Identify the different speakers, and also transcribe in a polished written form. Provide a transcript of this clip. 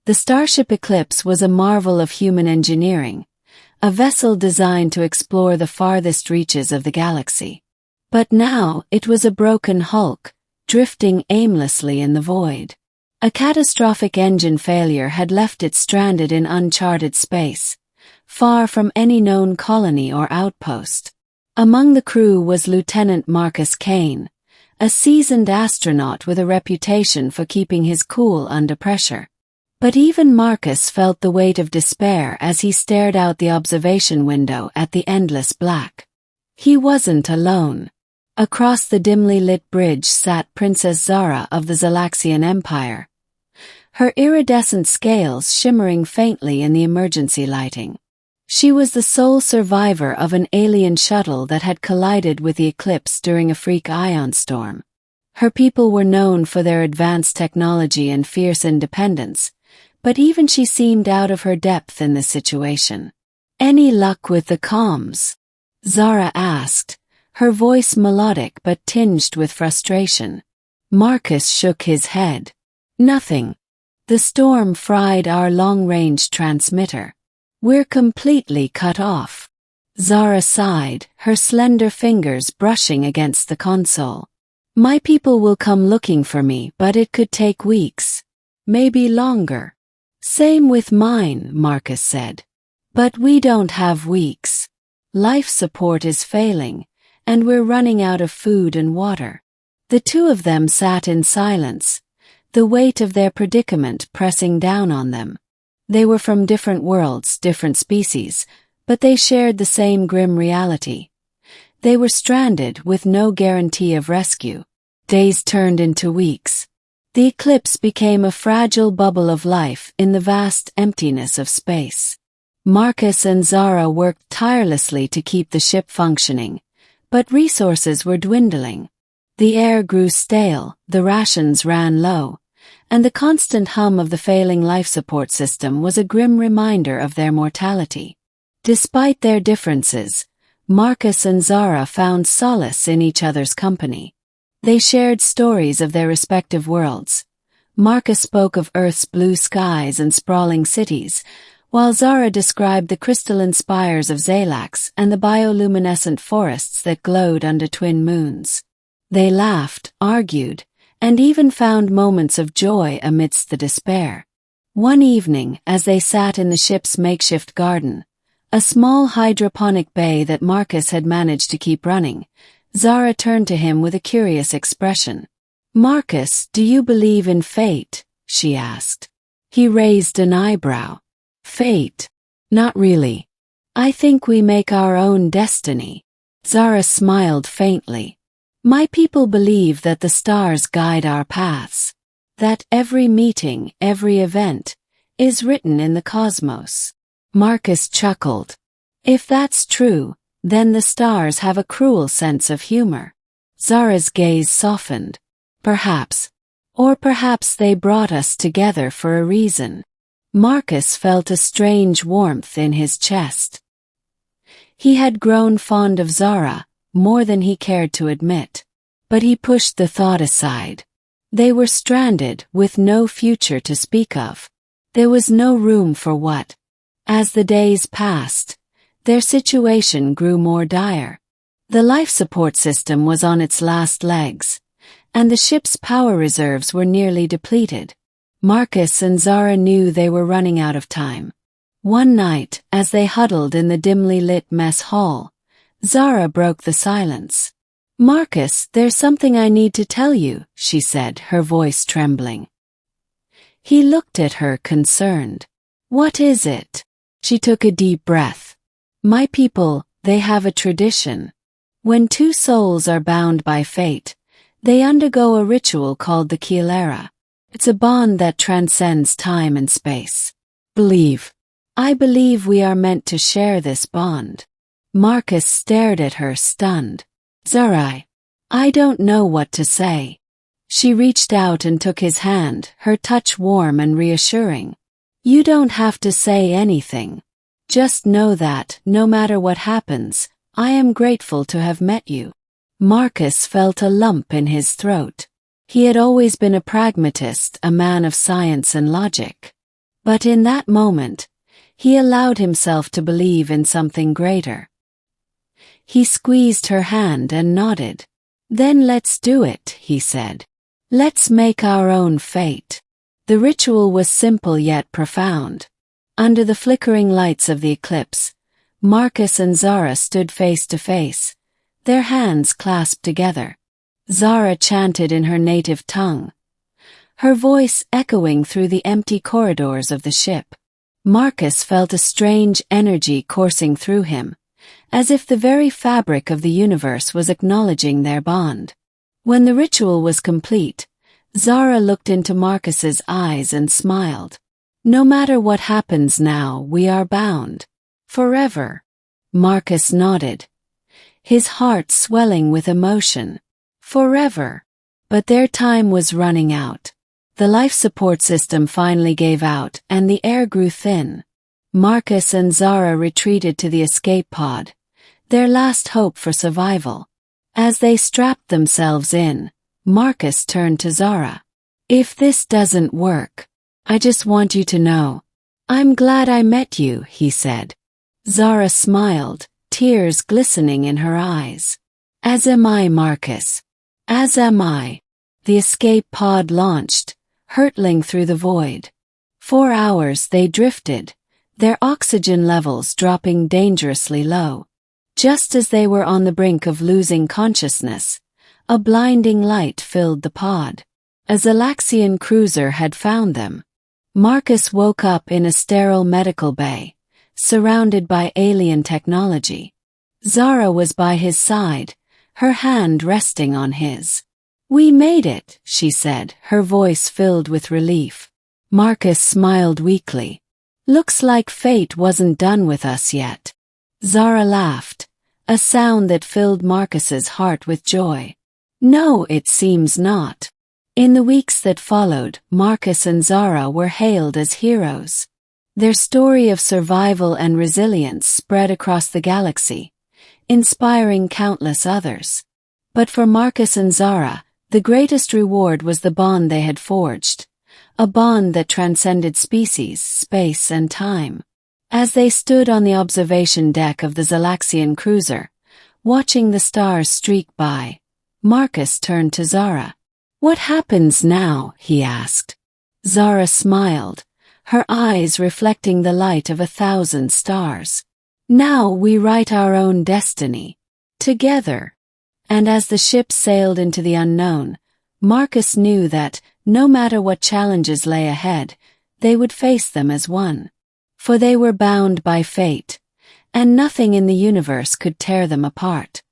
Speaker 1: The starship Eclipse was a marvel of human engineering, a vessel designed to explore the farthest reaches of the galaxy. But now it was a broken hulk, drifting aimlessly in the void. A catastrophic engine failure had left it stranded in uncharted space, far from any known colony or outpost. Among the crew was Lieutenant Marcus Kane, a seasoned astronaut with a reputation for keeping his cool under pressure. But even Marcus felt the weight of despair as he stared out the observation window at the endless black. He wasn't alone. Across the dimly lit bridge sat Princess Zara of the Xalaxian Empire, her iridescent scales shimmering faintly in the emergency lighting. She was the sole survivor of an alien shuttle that had collided with the Eclipse during a freak ion storm. Her people were known for their advanced technology and fierce independence, but even she seemed out of her depth in this situation. "Any luck with the comms?" Zara asked, her voice melodic but tinged with frustration. Marcus shook his head. "Nothing. The storm fried our long-range transmitter. We're completely cut off." Zara sighed, her slender fingers brushing against the console. "My people will come looking for me, but it could take weeks. Maybe longer." "Same with mine," Marcus said. "But we don't have weeks. Life support is failing, and we're running out of food and water." The two of them sat in silence, the weight of their predicament pressing down on them. They were from different worlds, different species, but they shared the same grim reality. They were stranded with no guarantee of rescue. Days turned into weeks. The Eclipse became a fragile bubble of life in the vast emptiness of space. Marcus and Zara worked tirelessly to keep the ship functioning, but resources were dwindling. The air grew stale, the rations ran low, and the constant hum of the failing life support system was a grim reminder of their mortality. Despite their differences, Marcus and Zara found solace in each other's company. They shared stories of their respective worlds. Marcus spoke of Earth's blue skies and sprawling cities, while Zara described the crystalline spires of Xalax and the bioluminescent forests that glowed under twin moons. They laughed, argued, and even found moments of joy amidst the despair. One evening, as they sat in the ship's makeshift garden, a small hydroponic bay that Marcus had managed to keep running, Zara turned to him with a curious expression. "Marcus, do you believe in fate?" she asked. He raised an eyebrow. "Fate? Not really. I think we make our own destiny." Zara smiled faintly. "My people believe that the stars guide our paths, that every meeting, every event, is written in the cosmos." Marcus chuckled. "If that's true, then the stars have a cruel sense of humor." Zara's gaze softened. "Perhaps. Or perhaps they brought us together for a reason." Marcus felt a strange warmth in his chest. He had grown fond of Zara, more than he cared to admit. But he pushed the thought aside. They were stranded, with no future to speak of. There was no room for what. As the days passed, their situation grew more dire. The life support system was on its last legs, and the ship's power reserves were nearly depleted. Marcus and Zara knew they were running out of time. One night, as they huddled in the dimly lit mess hall, Zara broke the silence. "Marcus, there's something I need to tell you," she said, her voice trembling. He looked at her, concerned. "What is it?" She took a deep breath. "My people, they have a tradition. When two souls are bound by fate, they undergo a ritual called the Xalaxian. It's a bond that transcends time and space. I believe we are meant to share this bond." Marcus stared at her, stunned. "Zara, I don't know what to say." She reached out and took his hand, her touch warm and reassuring. "You don't have to say anything. Just know that, no matter what happens, I am grateful to have met you." Marcus felt a lump in his throat. He had always been a pragmatist, a man of science and logic. But in that moment, he allowed himself to believe in something greater. He squeezed her hand and nodded. "Then let's do it," he said. "Let's make our own fate." The ritual was simple yet profound. Under the flickering lights of the eclipse, Marcus and Zara stood face to face, their hands clasped together. Zara chanted in her native tongue, her voice echoing through the empty corridors of the ship. Marcus felt a strange energy coursing through him, as if the very fabric of the universe was acknowledging their bond. When the ritual was complete, Zara looked into Marcus's eyes and smiled. "No matter what happens now, we are bound. Forever." Marcus nodded, his heart swelling with emotion. Forever. But their time was running out. The life support system finally gave out and the air grew thin. Marcus and Zara retreated to the escape pod, their last hope for survival. As they strapped themselves in, Marcus turned to Zara. "If this doesn't work, I just want you to know, I'm glad I met you," he said. Zara smiled, tears glistening in her eyes. "As am I, Marcus. As am I." The escape pod launched, hurtling through the void. 4 hours they drifted, their oxygen levels dropping dangerously low. Just as they were on the brink of losing consciousness, a blinding light filled the pod. A Xalaxian cruiser had found them. Marcus woke up in a sterile medical bay, surrounded by alien technology. Zara was by his side, her hand resting on his. "We made it," she said, her voice filled with relief. Marcus smiled weakly. "Looks like fate wasn't done with us yet." Zara laughed, a sound that filled Marcus's heart with joy. "No, it seems not." In the weeks that followed, Marcus and Zara were hailed as heroes. Their story of survival and resilience spread across the galaxy, inspiring countless others. But for Marcus and Zara, the greatest reward was the bond they had forged, a bond that transcended species, space, and time. As they stood on the observation deck of the Xalaxian cruiser, watching the stars streak by, Marcus turned to Zara. "What happens now?" he asked. Zara smiled, her eyes reflecting the light of 1,000 stars. "Now we write our own destiny. Together." And as the ship sailed into the unknown, Marcus knew that, no matter what challenges lay ahead, they would face them as one. For they were bound by fate, and nothing in the universe could tear them apart.